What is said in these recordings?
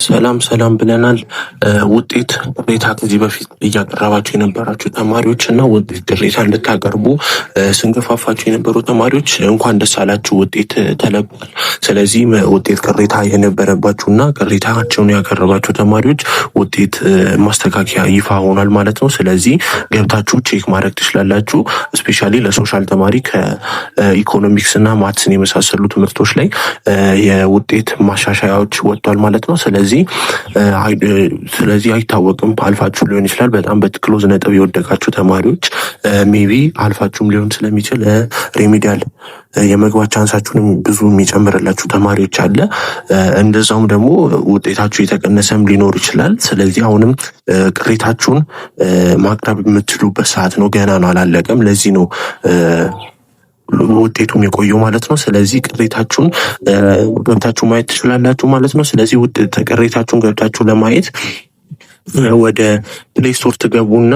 ሰላም ሰላም ብለናል። ውጤት ቅሬታ ከዚህ በፊት እያቀረባችሁ የነበራችሁ ተማሪዎች እና ውጤት ቅሬታ እንድታቀርቡ ስንገፋፋችሁ የነበሩ ተማሪዎች እንኳን ደስ አላችሁ፣ ውጤት ተለቋል። ስለዚህ ውጤት ቅሬታ የነበረባችሁና ቅሬታቸውን ያቀረባችሁ ተማሪዎች ውጤት ማስተካከያ ይፋ ሆኗል ማለት ነው። ስለዚህ ገብታችሁ ቼክ ማድረግ ትችላላችሁ። ስፔሻሊ ለሶሻል ተማሪ ከኢኮኖሚክስ እና ማትስን የመሳሰሉ ትምህርቶች ላይ የውጤት ማሻሻያዎች ወጥቷል ማለት ነው። ስለዚህ አይታወቅም፣ አልፋችሁ ሊሆን ይችላል። በጣም በክሎዝ ነጥብ የወደቃችሁ ተማሪዎች ሜቢ አልፋችሁም ሊሆን ስለሚችል ሬሚዲያል የመግባት ቻንሳችሁንም ብዙ የሚጨምርላችሁ ተማሪዎች አለ። እንደዛውም ደግሞ ውጤታችሁ የተቀነሰም ሊኖር ይችላል። ስለዚህ አሁንም ቅሬታችሁን ማቅረብ የምትችሉበት ሰዓት ነው። ገና ነው፣ አላለቀም። ለዚህ ነው ውጤቱም የቆየው ማለት ነው። ስለዚህ ቅሬታችሁን ገብታችሁ ማየት ትችላላችሁ ማለት ነው። ስለዚህ ቅሬታችሁን ገብታችሁ ለማየት ወደ ፕሌይ ስቶር ትገቡና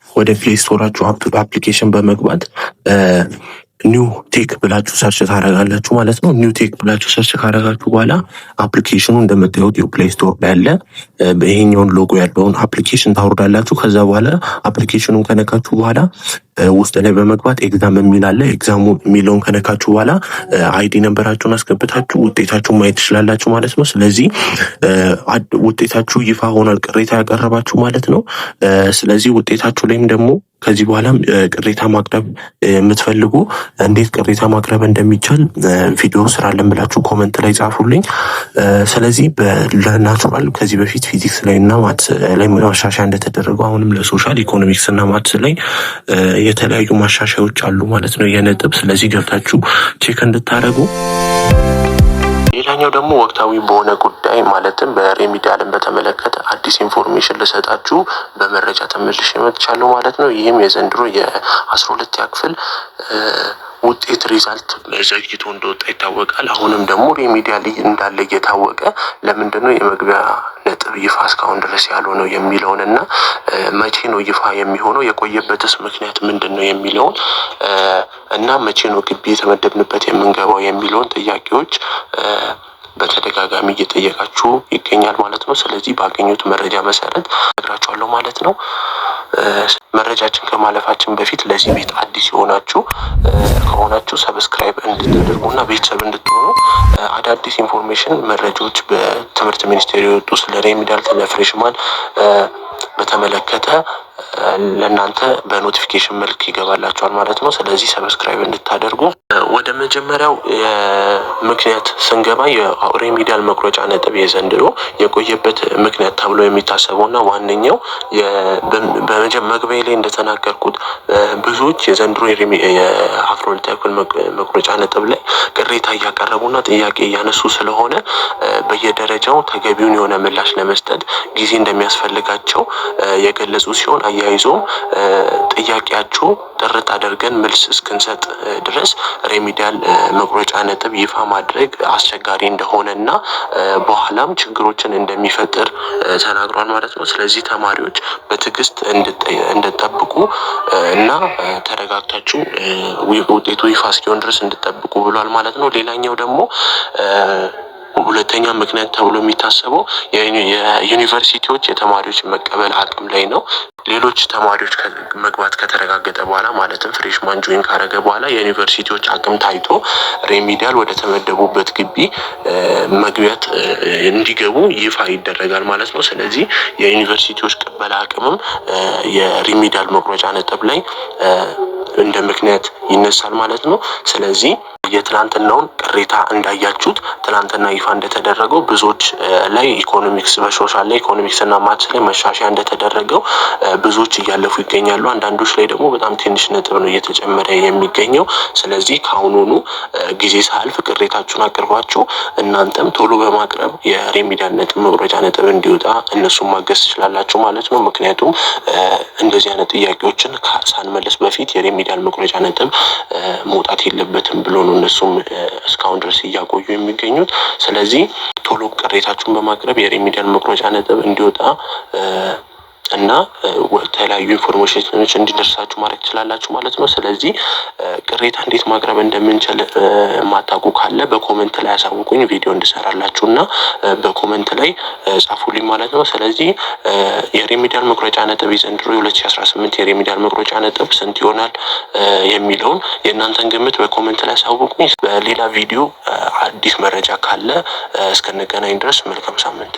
ወደ ፕሌይ ስቶራችሁ አፕሊኬሽን በመግባት ኒው ቴክ ብላችሁ ሰርች ታደርጋላችሁ ማለት ነው። ኒው ቴክ ብላችሁ ሰርች ካደረጋችሁ በኋላ አፕሊኬሽኑ እንደምታዩት የፕሌይ ስቶር ላይ ያለ ይሄኛውን ሎጎ ያለውን አፕሊኬሽን ታወርዳላችሁ። ከዛ በኋላ አፕሊኬሽኑን ከነካችሁ በኋላ ውስጥ ላይ በመግባት ኤግዛም የሚል አለ። ኤግዛሙ የሚለውን ከነካችሁ በኋላ አይዲ ነምበራችሁን አስገብታችሁ ውጤታችሁን ማየት ትችላላችሁ ማለት ነው። ስለዚህ ውጤታችሁ ይፋ ሆኗል፣ ቅሬታ ያቀረባችሁ ማለት ነው። ስለዚህ ውጤታችሁ ላይም ደግሞ ከዚህ በኋላም ቅሬታ ማቅረብ የምትፈልጉ እንዴት ቅሬታ ማቅረብ እንደሚቻል ቪዲዮ ስራለን ብላችሁ ኮመንት ላይ ጻፉልኝ። ስለዚህ ለናቹራል ከዚህ በፊት ፊዚክስ ላይ እና ማትስ ላይ ማሻሻያ እንደተደረገው አሁንም ለሶሻል ኢኮኖሚክስ እና ማትስ ላይ የተለያዩ ማሻሻያዎች አሉ ማለት ነው የነጥብ። ስለዚህ ገብታችሁ ቼክ እንድታደርጉ። ሌላኛው ደግሞ ወቅታዊ በሆነ ጉዳይ ማለትም በሬሚዲያልን በተመለከተ አዲስ ኢንፎርሜሽን ልሰጣችሁ በመረጃ ተመልሼ መጥቻለሁ ማለት ነው። ይህም የዘንድሮ የ12ኛ ክፍል ውጤት ሪዛልት ዘግይቶ እንደወጣ ይታወቃል። አሁንም ደግሞ ሬሚዲያል እንዳለ እየታወቀ ለምንድነው የመግቢያ ነጥብ ይፋ እስካሁን ድረስ ያልሆነው የሚለውን እና መቼ ነው ይፋ የሚሆነው የቆየበትስ ምክንያት ምንድነው የሚለውን እና መቼ ነው ግቢ የተመደብንበት የምንገባው የሚለውን ጥያቄዎች በተደጋጋሚ እየጠየቃችሁ ይገኛል ማለት ነው። ስለዚህ ባገኙት መረጃ መሰረት እነግራችኋለሁ ማለት ነው። መረጃችን ከማለፋችን በፊት ለዚህ ቤት አዲስ ከሆናችሁ ሰብስክራይብ እንድታደርጉና ቤተሰብ እንድትሆኑ አዳዲስ ኢንፎርሜሽን መረጃዎች በትምህርት ሚኒስቴር የወጡ ስለ ሬሚዲያል ፍሬሽማን በተመለከተ ለእናንተ በኖቲፊኬሽን መልክ ይገባላችኋል ማለት ነው። ስለዚህ ሰብስክራይብ እንድታደርጉ። ወደ መጀመሪያው ምክንያት ስንገባ የሬሚዲያል መቁረጫ ነጥብ የዘንድሮ የቆየበት ምክንያት ተብሎ የሚታሰበውና ዋነኛው በመግቢያ ላይ እንደተናገርኩት ብዙዎች የዘንድሮ የ12ኛ ክፍል መቁረጫ ነጥብ ላይ ቅሬታ እያቀረቡና ጥያቄ እያነሱ ስለሆነ በየደረጃው ተገቢውን የሆነ ምላሽ ለመስጠት ጊዜ እንደሚያስፈልጋቸው የገለጹ ሲሆን አያይዞም ጥያቄያችሁ ጥርት አድርገን መልስ እስክንሰጥ ድረስ ሬሚዲያል መቁረጫ ነጥብ ይፋ ማድረግ አስቸጋሪ እንደሆነና በኋላም ችግሮችን እንደሚፈጥር ተናግሯል ማለት ነው። ስለዚህ ተማሪዎች በትዕግስት እንድጠብቁ እና ተረጋግታችሁ ውጤቱ ይፋ እስኪሆን ድረስ እንድጠብቁ ብሏል ማለት ነው። ሌላኛው ደግሞ ሁለተኛ ምክንያት ተብሎ የሚታሰበው የዩኒቨርሲቲዎች የተማሪዎች መቀበል አቅም ላይ ነው። ሌሎች ተማሪዎች መግባት ከተረጋገጠ በኋላ ማለትም ፍሬሽማን ጆይን ካረገ በኋላ የዩኒቨርሲቲዎች አቅም ታይቶ ሬሚዲያል ወደ ተመደቡበት ግቢ መግቢያት እንዲገቡ ይፋ ይደረጋል ማለት ነው። ስለዚህ የዩኒቨርሲቲዎች ቅበላ አቅምም የሬሚዲያል መቁረጫ ነጥብ ላይ እንደ ምክንያት ይነሳል ማለት ነው። ስለዚህ የትናንትናውን ቅሬታ እንዳያችሁት ትናንትና ይፋ እንደተደረገው ብዙዎች ላይ ኢኮኖሚክስ በሶሻል ላይ ኢኮኖሚክስ እና ማትስ ላይ መሻሻያ እንደተደረገው ብዙዎች እያለፉ ይገኛሉ። አንዳንዶች ላይ ደግሞ በጣም ትንሽ ነጥብ ነው እየተጨመረ የሚገኘው። ስለዚህ ከአሁኑኑ ጊዜ ሳያልፍ ቅሬታችሁን አቅርባችሁ እናንተም ቶሎ በማቅረብ የሬሚዲያል ነጥብ መቁረጫ ነጥብ እንዲወጣ እነሱን ማገዝ ትችላላችሁ ማለት ነው። ምክንያቱም እንደዚህ አይነት ጥያቄዎችን ሳንመለስ በፊት የሬሚዲያል መቁረጫ ነጥብ መውጣት የለበትም ብሎ ነው እነሱም እስካሁን ድረስ እያቆዩ የሚገኙት። ስለዚህ ቶሎ ቅሬታችሁን በማቅረብ የሬሚዲያል መቁረጫ ነጥብ እንዲወጣ እና የተለያዩ ኢንፎርሜሽኖች እንዲደርሳችሁ ማድረግ ትችላላችሁ ማለት ነው። ስለዚህ ቅሬታ እንዴት ማቅረብ እንደምንችል ማታውቁ ካለ በኮመንት ላይ ያሳውቁኝ፣ ቪዲዮ እንድሰራላችሁ እና በኮመንት ላይ ጻፉልኝ ማለት ነው። ስለዚህ የሪሚዲያል መቁረጫ ነጥብ የዘንድሮ 2018 የሪሚዲያል መቁረጫ ነጥብ ስንት ይሆናል የሚለውን የእናንተን ግምት በኮመንት ላይ ያሳውቁኝ። በሌላ ቪዲዮ አዲስ መረጃ ካለ እስከነገናኝ ድረስ መልካም ሳምንት።